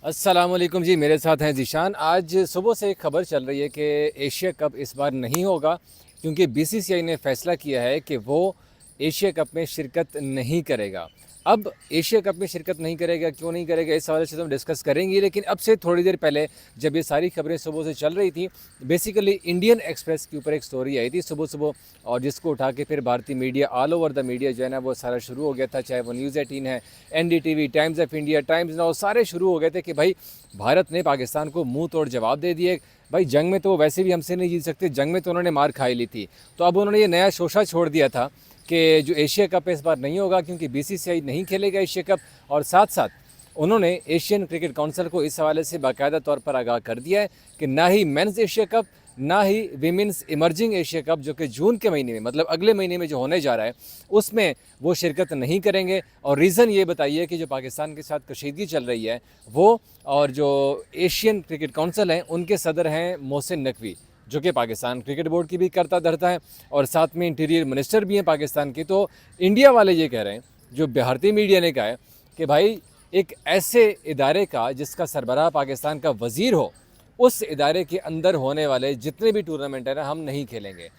अस्सलाम वालेकुम जी, मेरे साथ हैं ज़ीशान। आज सुबह से एक खबर चल रही है कि एशिया कप इस बार नहीं होगा क्योंकि बीसीसीआई ने फ़ैसला किया है कि वो एशिया कप में शिरकत नहीं करेगा। अब एशिया कप में शिरकत नहीं करेगा, क्यों नहीं करेगा, इस हवाले से तो हम डिस्कस करेंगे। लेकिन अब से थोड़ी देर पहले जब ये सारी खबरें सुबह से चल रही थी, बेसिकली इंडियन एक्सप्रेस के ऊपर एक स्टोरी आई थी सुबह सुबह, और जिसको उठा के फिर भारतीय media, all over the media जो है ना, वो सारा शुरू हो गया था। चाहे वो न्यूज़ 18 है, NDTV, times of India, times now, सारे शुरू हो गए थे कि भाई भारत ने पाकिस्तान को मुंह तोड़ जवाब दे दिए। भाई जंग में तो वो वैसे भी हमसे नहीं जीत सकते, जंग में तो उन्होंने मार खाई ली थी। तो अब उन्होंने ये नया शोशा छोड़ दिया था कि जो एशिया कप इस बार नहीं होगा क्योंकि बीसीसीआई नहीं खेलेगा एशिया कप। और साथ साथ उन्होंने एशियन क्रिकेट काउंसिल को इस हवाले से बाकायदा तौर पर आगाह कर दिया है कि ना ही मेंस एशिया कप, ना ही विमेंस इमर्जिंग एशिया कप, जो कि जून के महीने में, मतलब अगले महीने में जो होने जा रहा है, उसमें वो शिरकत नहीं करेंगे। और रीज़न ये बताइए कि जो पाकिस्तान के साथ कशीदगी चल रही है वो, और जो एशियन क्रिकेट काउंसिल हैं उनके सदर हैं मोहसिन नकवी, जो कि पाकिस्तान क्रिकेट बोर्ड की भी करता धरता है और साथ में इंटीरियर मिनिस्टर भी हैं पाकिस्तान के। तो इंडिया वाले ये कह रहे हैं, जो भारतीय मीडिया ने कहा है, कि भाई एक ऐसे इदारे का जिसका सरबराह पाकिस्तान का वज़ीर हो, उस इदारे के अंदर होने वाले जितने भी टूर्नामेंट हैं ना, हम नहीं खेलेंगे।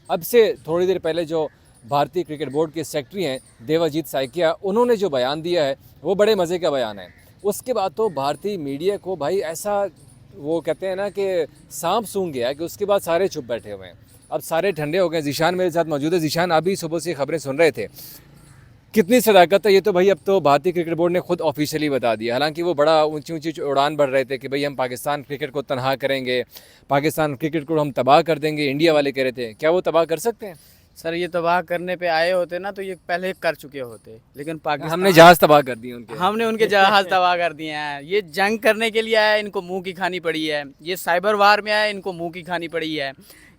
अब से थोड़ी देर पहले जो भारतीय क्रिकेट बोर्ड के सेक्रेटरी हैं देवाजीत साइकिया, उन्होंने जो बयान दिया है वो बड़े मज़े का बयान है। उसके बाद तो भारतीय मीडिया को भाई ऐसा, वो कहते हैं ना कि सांप सूंघ गया, कि उसके बाद सारे चुप बैठे हुए हैं। अब सारे ठंडे हो गए। ज़ीशान मेरे साथ मौजूद है। ज़ीशान, अभी सुबह से खबरें सुन रहे थे, कितनी सदाकत है ये तो भाई अब तो भारतीय क्रिकेट बोर्ड ने खुद ऑफिशियली बता दिया। हालांकि वो बड़ा ऊंची ऊंची उड़ान बढ़ रहे थे कि भाई हम पाकिस्तान क्रिकेट को तनहा करेंगे, पाकिस्तान क्रिकेट को हम तबाह कर देंगे। इंडिया वाले कह रहे थे, क्या वो तबाह कर सकते हैं? सर ये तबाह करने पे आए होते ना तो ये पहले कर चुके होते, लेकिन हमने पाकिस्तान जहाज़ तबाह कर दिए उनके। हमने उनके जहाज तबाह कर दिए हैं। ये जंग करने के लिए आया, इनको मुंह की खानी पड़ी है। ये साइबर वार में आया, इनको मुंह की खानी पड़ी है।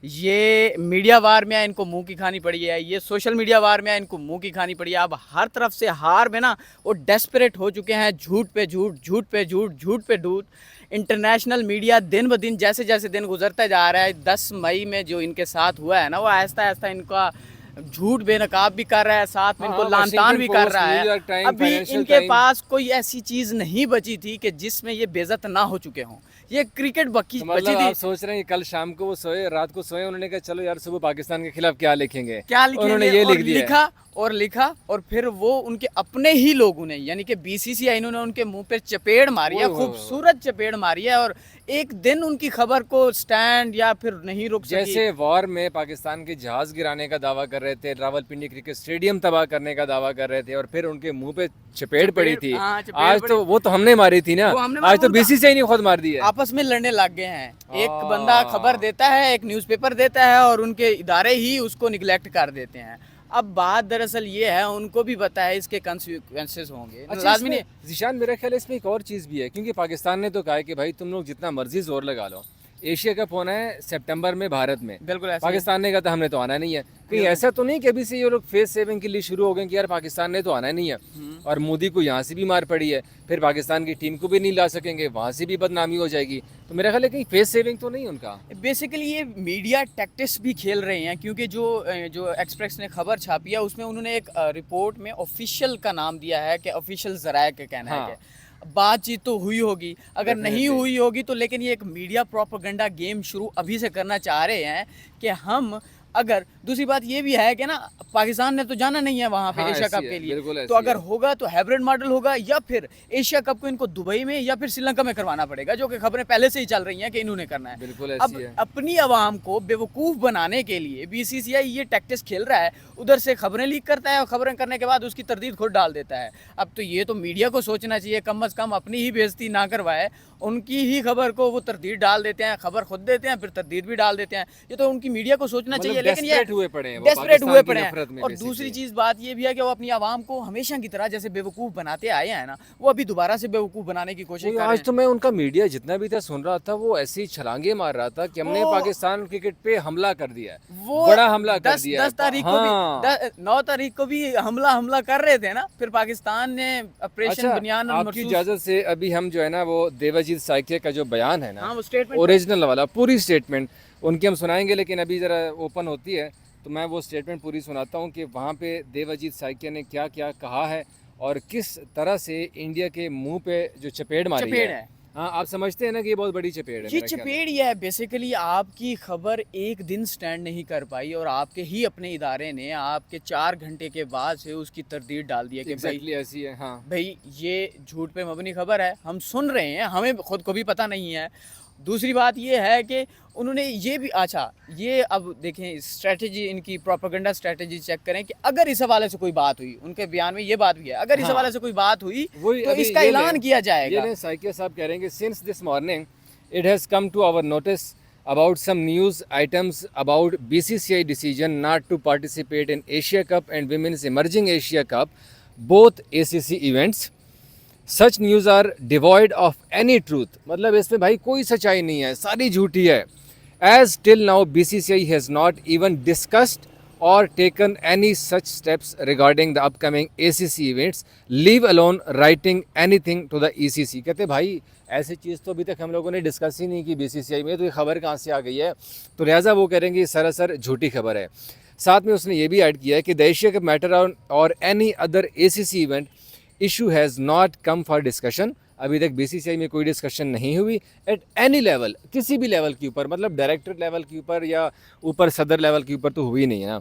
ये मीडिया वार में आया, इनको मुंह की खानी पड़ी है। ये सोशल मीडिया वार में आया, इनको मुंह की खानी पड़ी है। अब हर तरफ से हार में ना वो डेस्परेट हो चुके हैं। झूठ पे झूठ, झूठ पे झूठ, झूठ पे झूठ। इंटरनेशनल मीडिया दिन ब दिन, जैसे जैसे दिन गुजरता जा रहा है, 10 मई में जो इनके साथ हुआ है ना, वो आहिस्ता आहिस्ता इनका झूठ बेनकाब भी कर रहा है, साथ में इनको लानतान भी कर रहा है। अभी इनके पास कोई ऐसी चीज नहीं बची थी कि जिसमें ये बेइज्जत ना हो चुके हों। ये क्रिकेट बची तो मतलब थी। आप सोच रहे हैं कि कल शाम को वो सोए, रात को सोए, उन्होंने कहा चलो यार सुबह पाकिस्तान के खिलाफ क्या लिखेंगे, क्या लिखेंगे, उन्होंने ये और लिख दिया। लिखा और फिर वो उनके अपने ही लोगों ने, यानी कि बीसीसीआई, इन्होंने उनके मुंह पे चपेड़ मारी है, खूबसूरत चपेड़ मारी है। और एक दिन उनकी खबर को स्टैंड या फिर नहीं रुक सकी। जैसे वॉर में पाकिस्तान के जहाज गिराने का दावा कर रहे थे, रावलपिंडी क्रिकेट स्टेडियम तबाह करने का दावा कर रहे थे, और फिर उनके मुंह पे चपेड़ पड़ी थी। आज तो वो तो हमने मारी थी ना, आज तो बीसीसीआई ने खुद मार दी है। आपस में लड़ने लग गए हैं। एक बंदा खबर देता है, एक न्यूज़पेपर देता है, और उनके इदारे ही उसको निगलेक्ट कर देते हैं। अब बात दरअसल ये है, उनको भी पता है इसके कंसिक्वेंसेस होंगे। अच्छा, लाजमी नहीं। ज़ीशान, मेरा ख्याल है इसमें एक और चीज़ भी है, क्योंकि पाकिस्तान ने तो कहा है कि भाई तुम लोग जितना मर्जी जोर लगा लो, एशिया कप होना है सितंबर में भारत में। बिल्कुल ऐसा पाकिस्तान ने कहा था हमने तो आना नहीं है। कहीं ऐसा तो नहीं कि अभी से ये लोग फेस सेविंग के लिए शुरू हो गए कि यार पाकिस्तान ने तो आना नहीं है, और मोदी को यहाँ से भी मार पड़ी है, फिर पाकिस्तान की टीम को भी नहीं ला सकेंगे, वहाँ से भी बदनामी हो जाएगी। तो मेरा ख्याल है कहीं फेस सेविंग तो नहीं उनका। बेसिकली ये मीडिया टैक्टिक्स भी खेल रहे हैं, क्योंकि जो एक्सप्रेस ने खबर छापी है उसमें उन्होंने एक रिपोर्ट में ऑफिशियल का नाम दिया है कि ऑफिशियल ज़राए का कहना है कि बातचीत तो हुई होगी, अगर नहीं हुई होगी तो, लेकिन ये एक मीडिया प्रोपेगेंडा गेम शुरू अभी से करना चाह रहे हैं कि हम, अगर दूसरी बात ये भी है कि ना, पाकिस्तान ने तो जाना नहीं है वहाँ पे एशिया कप के लिए, तो अगर होगा तो हाइब्रिड मॉडल होगा, या फिर एशिया कप को इनको दुबई में या फिर श्रीलंका में करवाना पड़ेगा, जो कि खबरें पहले से ही चल रही हैं कि इन्होंने करना है। अब अपनी आवाम को बेवकूफ़ बनाने के लिए बीसीसीआई ये टैक्टिक्स खेल रहा है। उधर से खबरें लीक करता है और खबरें करने के बाद उसकी तरदीद खुद डाल देता है। अब तो ये तो मीडिया को सोचना चाहिए, कम अज़ कम अपनी ही बेइज्जती ना करवाए, उनकी ही खबर को वो तरदीद डाल देते हैं, खबर खुद देते हैं, फिर तरदीद भी डाल देते हैं। ये तो उनकी मीडिया को सोचना चाहिए, लेकिन ये डेस्परेट हुए पड़े हैं। और दूसरी चीज़ बात ये भी है कि वो अपनी आवाम को हमेशा की तरह जैसे बेवकूफ़ बनाते आए हैं ना, वो अभी दोबारा से बेवकूफ़ बनाने की कोशिश कर रहे हैं। आज तो मैं उनका मीडिया जितना भी था सुन रहा था, वो ऐसी छलांगे मार रहा था कि हमने पाकिस्तान क्रिकेट पे हमला कर दिया है, वो बड़ा हमला कर दिया। 10 तारीख को भी, 9 तारीख को भी हमला कर रहे थे ना, फिर पाकिस्तान ने ऑपरेशन बनियान। आपकी इजाज़त से अभी हम जो है ना, वो देवाजीत साइकिया का जो बयान है ना, वो स्टेटमेंट ओरिजिनल वाला, पूरी स्टेटमेंट उनकी हम सुनाएंगे, लेकिन अभी ज़रा ओपन होती है तो मैं वो स्टेटमेंट पूरी सुनाता हूँ कि वहाँ पे देवाजीत साइकिया ने क्या क्या कहा है और किस तरह से इंडिया के मुंह पे जो चपेड़ मारी है हाँ, आप समझते हैं ना कि ये बहुत बड़ी चपेट है ये मेरे ख्याल में। चपेट ये है बेसिकली, आपकी खबर एक दिन स्टैंड नहीं कर पाई और आपके ही अपने इदारे ने आपके 4 घंटे के बाद से उसकी तरदीद डाल दी है कि भाई एग्जैक्टली ऐसी है, हाँ। भाई ये झूठ पे मबनी खबर है, हम सुन रहे हैं, हमें खुद को भी पता नहीं है। दूसरी बात ये है कि उन्होंने ये भी, अच्छा ये अब देखें स्ट्रेटजी, इनकी प्रोपेगेंडा स्ट्रेटजी चेक करें कि अगर इस हवाले से कोई बात हुई, उनके बयान में ये बात भी है, अगर इस हाँ। हवाले से कोई बात हुई वही तो अभी इसका ये ऐलान लें, किया ये जाएगा। लें, साइकिया साहब कह रहे हैं कि since this morning it has come to our notice about some news items about BCCI decision not to participate in Asia Cup and Women's Emerging Asia Cup, both ACC events. Such news are devoid of any truth. मतलब इसमें भाई कोई सच्चाई नहीं है, सारी झूठी है. As till now BCCI has not even discussed or taken any such steps regarding the upcoming ACC events, leave alone writing anything to the ECC. कहते भाई ऐसी चीज़ तो अभी तक हम लोगों ने डिस्कस ही नहीं की BCCI में, तो ये खबर कहाँ से आ गई है. तो लिहाजा वो कह रहे हैं कि सरासर झूठी खबर है. साथ में उसने ये भी ऐड किया है कि द एशिया कप मैटर और any other ACC event issue has not come for discussion. अभी तक BCCI में कोई डिस्कशन नहीं हुई एट एनी लेवल, किसी भी लेवल के ऊपर, मतलब डायरेक्टर लेवल के ऊपर या ऊपर सदर लेवल के ऊपर तो हुई नहीं है ना.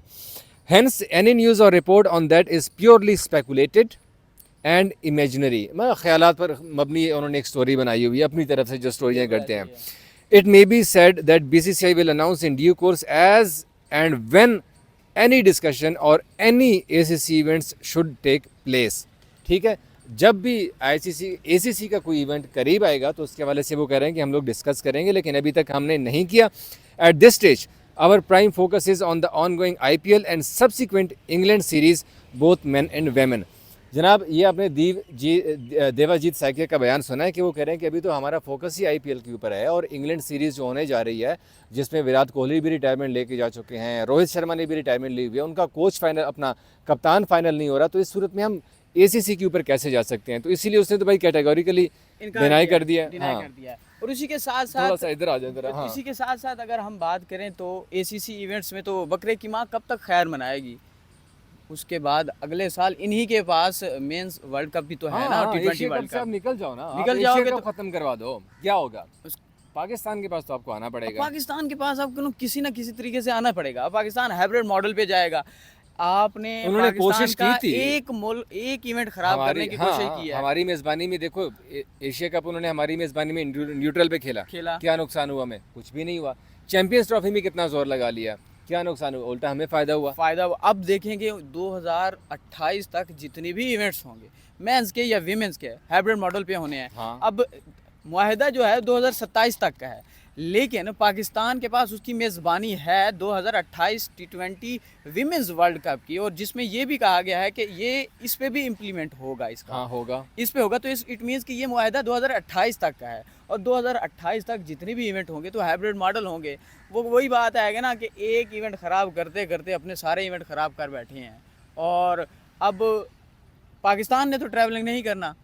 हेंस एनी न्यूज़ और report on that is purely speculated and imaginary. मतलब ख्यालात पर मबनी उन्होंने एक स्टोरी बनाई हुई है अपनी तरफ से, जो स्टोरियाँ करते हैं. It may be said that BCCI will announce in due course as and when any discussion और any ACC events should take place. ठीक है, जब भी ACC का कोई इवेंट करीब आएगा तो उसके हवाले से वो कह रहे हैं कि हम लोग डिस्कस करेंगे, लेकिन अभी तक हमने नहीं किया. At this stage our prime focus is on the ongoing IPL and subsequent England series both men and women. जनाब ये आपने देवाजीत साइकिया का बयान सुना है कि वो कह रहे हैं कि अभी तो हमारा फोकस ही IPL के ऊपर है और इंग्लैंड सीरीज़ जो होने जा रही है, जिसमें विराट कोहली भी रिटायरमेंट लेके जा चुके हैं, रोहित शर्मा ने भी रिटायरमेंट ली हुई है, उनका कोच फाइनल, अपना कप्तान फाइनल नहीं हो रहा, तो इस सूरत में हम ACC के ऊपर कैसे जा सकते हैं. तो इसीलिए उसने तो भाई कैटेगोरिकली डिनाई कर दिया. हाँ, और उसी के साथ थोड़ा साथ सा इधर आ जाए जरा. हाँ, इसी के साथ साथ अगर हम बात करें तो ACC इवेंट्स में तो बकरे की माँ कब तक खैर मनाएगी. उसके बाद अगले साल इन्हीं के पास मेंस वर्ल्ड कप भी तो है ना, T20 एशिया वर्ल्ड कप से आप कप. निकल जाओ ना, आप निकल एशिया जाओगे कप तो- खत्म करवा दो, क्या होगा. पाकिस्तान के पास तो आपको आना पड़ेगा. पाकिस्तान के पास आपको किसी ना किसी तरीके से आना पड़ेगा. पाकिस्तान हाइब्रिड मॉडल पे जाएगा. आपने उन्होंने पाकिस्तान कोशिश का की थी. एक इवेंट खराब करने की कोशिश की है. हमारी मेज़बानी में देखो, एशिया कप उन्होंने हमारी मेज़बानी में न्यूट्रल पे खेला. क्या नुकसान हुआ हमें? कुछ भी नहीं हुआ. चैंपियंस ट्रॉफी में कितना जोर लगा लिया, क्या नुकसान हुआ? उल्टा हमें फ़ायदा हुआ. अब देखेंगे 2028 तक जितने भी इवेंट्स होंगे मेंस के या विमेंस के हाइब्रिड मॉडल पे होने हैं. हाँ. अब मुआहदा जो है 2027 तक का है, लेकिन पाकिस्तान के पास उसकी मेज़बानी है 2028 T20 विमेंस वर्ल्ड कप की, और जिसमें ये भी कहा गया है कि ये इस पे भी इम्प्लीमेंट होगा. इसका हाँ होगा, इस पे होगा. तो इट मीन्स कि ये मुआहदा 2028 तक का है, और 2028 तक जितने भी इवेंट होंगे तो हाइब्रिड मॉडल होंगे. वो वही बात आएगा ना कि एक इवेंट ख़राब करते करते अपने सारे इवेंट ख़राब कर बैठे हैं. और अब पाकिस्तान ने तो ट्रैवलिंग नहीं करना.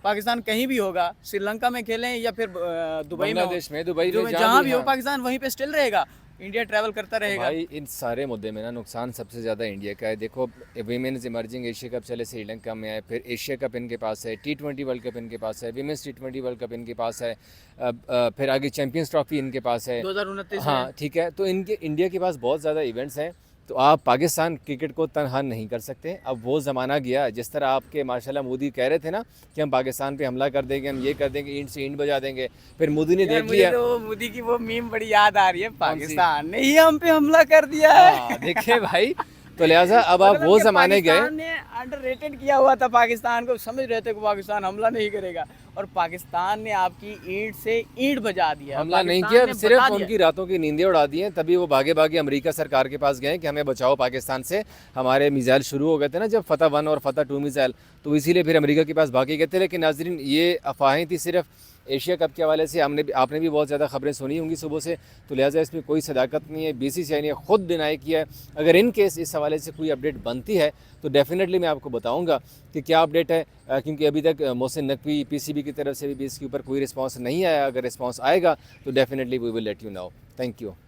पाकिस्तान कहीं भी होगा, श्रीलंका में खेलें या फिर दुबई में, बांग्लादेश में, दुबई में, जहाँ भी हो, हाँ. पाकिस्तान वहीं पे स्टिल रहेगा. इंडिया ट्रैवल करता रहेगा. भाई इन सारे मुद्दे में ना नुकसान सबसे ज़्यादा इंडिया का है. देखो, वीमेंस इमर्जिंग एशिया कप चले श्रीलंका में है, फिर एशिया कप इनके पास है, T20 वर्ल्ड कप इनके पास है, वीमेंस T20 वर्ल्ड कप इनके पास है, फिर आगे चैंपियंस ट्रॉफी इनके पास है 2029. हाँ ठीक है. तो इनके इंडिया के पास बहुत ज़्यादा इवेंट्स हैं, तो आप पाकिस्तान क्रिकेट को तनहा नहीं कर सकते. अब वो ज़माना गया, जिस तरह आपके माशाल्लाह मोदी कह रहे थे ना कि हम पाकिस्तान पे हमला कर देंगे, हम ये कर देंगे, ईंट से ईंट बजा देंगे. फिर मोदी ने देख लिया. तो मोदी की वो मीम बड़ी याद आ रही है, पाकिस्तान ने ही हम पे हमला कर दिया है. देखिए भाई, तो लिहाजा अब आप वो ज़माने गए. पाकिस्तान ने अंडररेटेड किया हुआ था पाकिस्तान को, समझ रहे थे कि पाकिस्तान हमला नहीं करेगा, और पाकिस्तान ने आपकी ईंट से ईंट बजा दिया. हमला नहीं किया, सिर्फ उनकी रातों की नींदें उड़ा दी हैं. तभी वो भागे भागे अमेरिका सरकार के पास गए कि हमें बचाओ पाकिस्तान से. हमारे मिसाइल शुरू हो गए थे ना जब फतह 1 और फतह 2 मिसाइल, तो इसीलिए फिर अमेरिका के पास भागे गए थे. लेकिन नाजरीन, ये अफवाहें थी सिर्फ एशिया कप के हवाले से. आपने भी बहुत ज़्यादा खबरें सुनी होंगी सुबह से, तो लिहाजा इसमें कोई सदाकत नहीं है. BCCI ने खुद डिनाई किया है. अगर इन केस इस हवाले से कोई अपडेट बनती है तो डेफिनेटली मैं आपको बताऊंगा कि क्या अपडेट है, क्योंकि अभी तक मोहसिन नकवी PCB की तरफ से भी इसके ऊपर कोई रिस्पांस नहीं आया. अगर रिस्पांस आएगा तो definitely we will let you know. Thank you.